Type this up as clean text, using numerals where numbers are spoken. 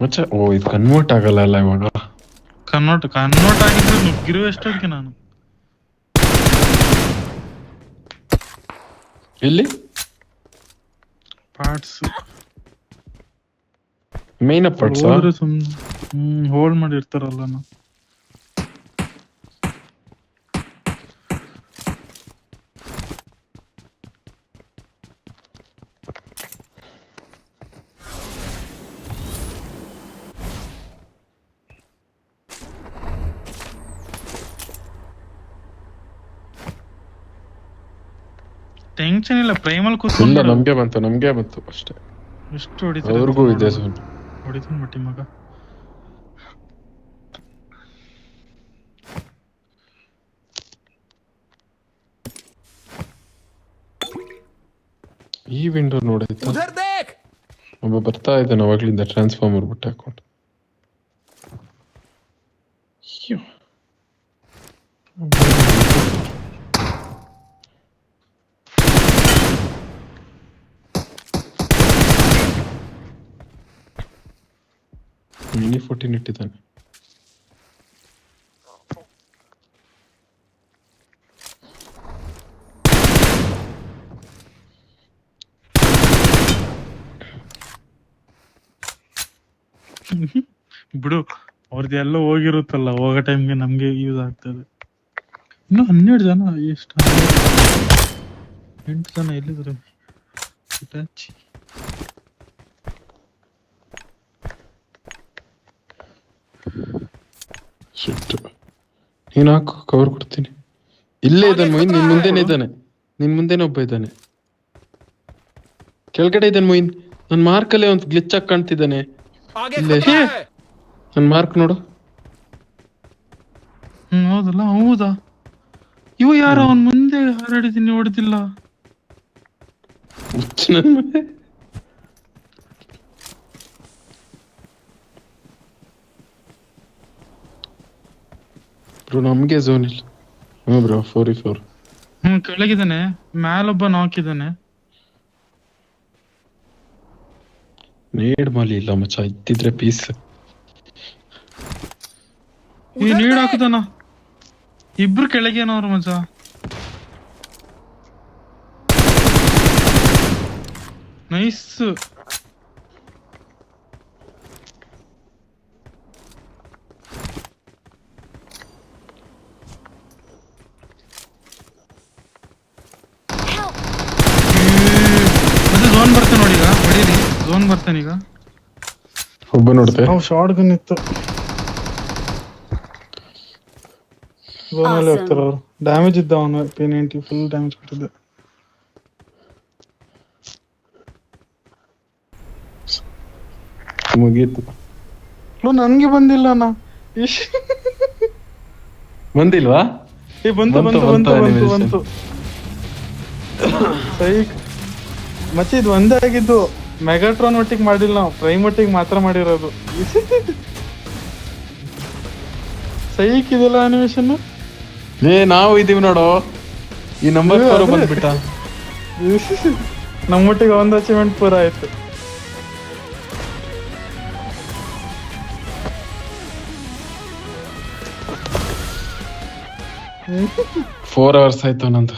ಮಚ್ಚ ಇದು ಕನ್ವರ್ಟ್ ಆಗಲ್ಲ ಅಲ್ಲ ಇವಾಗ. ಕನ್ವರ್ಟ್ ಆಗಿದ್ರೆ ನುಗ್ಗಿರೋ ಎಷ್ಟೊತ್ತಿಗೆ ನಾನು ಇಲ್ಲಿ ಪಾರ್ಟ್ಸ್ ಮೇನ್ ಪಾರ್ಟ್ಸ್ ಹೋಲ್ಡ್ ಮಾಡಿರ್ತಾರಲ್ಲ ನಾವು. ಟೆನ್ಷನ್ ಇಲ್ಲ, ಪ್ರೈಮಲ್ ಇಲ್ಲ ಕೂತ್ಕೊಂಡು ನಮ್ಗೆ ಬಂತು ಅಷ್ಟೇ. ಎಷ್ಟು ಹೊಡಿತಾರೆ ಅವ್ರಿಗೂ ಇದೆ ಹೊಡಿತಾನೆ ಬಟ್ಟಿ ಮಗ. ಈ ವಿಂಡೋ ನೋಡೈತಾ ಒಬ್ಬ ಬರ್ತಾ ಇದ್ದಾನೆ ಅವಾಗ್ಲಿಂದ ಟ್ರಾನ್ಸ್ಫಾರ್ಮರ್ ಬಿಟ್ಟು ಹಾಕೊಂಡು. ಮಿನಿ 14 ಇಟ್ಟಿದ್ದಾನೆ. ಬಿಡು, ಅವ್ರದ್ದು ಎಲ್ಲ ಹೋಗಿರುತ್ತಲ್ಲ, ಹೋಗೋ ಟೈಮ್ಗೆ ನಮ್ಗೆ ಯೂಸ್ ಆಗ್ತದೆ. ಇನ್ನು 12 ಜನ, ಎಷ್ಟು 8 ಜನ ಎಲ್ಲಿದ್ರು? ನೀನು ಹಾಕು, ಕವರ್ ಕೊಡ್ತೀನಿ. ಇಲ್ಲೇ ಇದ್ದಾನೆ ಮೊಯಿನ್, ನಿನ್ ಮುಂದೆನೆ ಇದ್ದಾನೆ. ನಿನ್ ಮುಂದೆನೆ ಒಬ್ಬ ಇದ್ದಾನೆ, ಕೆಳಗಡೆ ಇದ್ದಾನೆ ಮೊಯಿನ್. ನನ್ ಮಾರ್ಕಲ್ಲೇ ಒಂದು ಗ್ಲಿಚ್ ಆಗಿ ಕಾಣ್ತಿದ್ದಾನೆ. ಇಲ್ಲೇ ನನ್ ಮಾರ್ಕ್ ನೋಡು. ಹೌದಲ್ಲ, ಹೌದಾ? ಇವ ಯಾರ ಅವನ್ ಮುಂದೆ ಹಾರಾಡಿದೀನಿ, ಹೊಡೆದಿಲ್ಲ. ಬ್ರೋ ನಮ್ಗೆ ಝೋನ್ ಇಲ್ಲ. ಬ್ರೋ 44. ಕೆಳಗಿದ್ದಾನೆ, ಮ್ಯಾಲೊಬ್ಬ ನಾಕಿದ್ದಾನೆ. ನೇಡ್ ಮಾಲಿ ಇಲ್ಲ ಮಚ್ಚ, ಇದ್ದಿದ್ರೆ ಪೀಸ್. ಈ ನೀಡ್ ಹಾಕುದಾನ, ಇಬ್ರು ಕೆಳಗೇನವ್ರು ಮಚ್ಚ. ನೈಸ್. ಝೋನ್ ಬರ್ತಾನೆ ನೋಡಿ, ಈಗ ಹೊಡೀರಿ. ಝೋನ್ ಬರ್ತಾನೆ ಈಗ. ಒಬ್ಬ ನೋಡ್ತೆ, ಶಾರ್ಟ್ ಗನ್ ಇತ್ತು. ಝೋನಲ್ಲಿ ಹೋಗ್ತಾರ ಅವ್ರು. ಡ್ಯಾಮೇಜ್ ಇದ್ದ ಅವನು, P90 ಫುಲ್ ಡ್ಯಾಮೇಜ್ ಕೊಟ್ಟಿದ್ದ. ಮುಗೀತು. ನನ್ಗೆ ಬಂದಿಲ್ಲ ನಾ. ಬಂದಿಲ್ವಾ? ಬಂತು. ಸೈಕ್ ಮತ್ತೆ ಇದು ಒಂದೇ ಆಗಿದ್ದು. ಮೆಗಾಟ್ರಾನ್ ಒಟ್ಟಿಗೆ ಮಾಡಿಲ್ಲ ನಾವು, ಪ್ರೈಮ್ ಒಟ್ಟಿಗೆ ಮಾತ್ರ ಮಾಡಿರೋದು. ಸೈಕ್ ಇದೆಲ್ಲ ಅನಿಮೇಷನ್. ನಾವು ಇದೀವಿ ನೋಡು, ಈ ನಂಬರ್ ಬಂದ್ಬಿಟ್ಟ. ನಮ್ಮೊಟ್ಟಿಗೆ ಒಂದು ಅಚೀವ್ಮೆಂಟ್ ಪೂರ ಆಯ್ತು. 4 hours ಆಯ್ತು ನಂದು.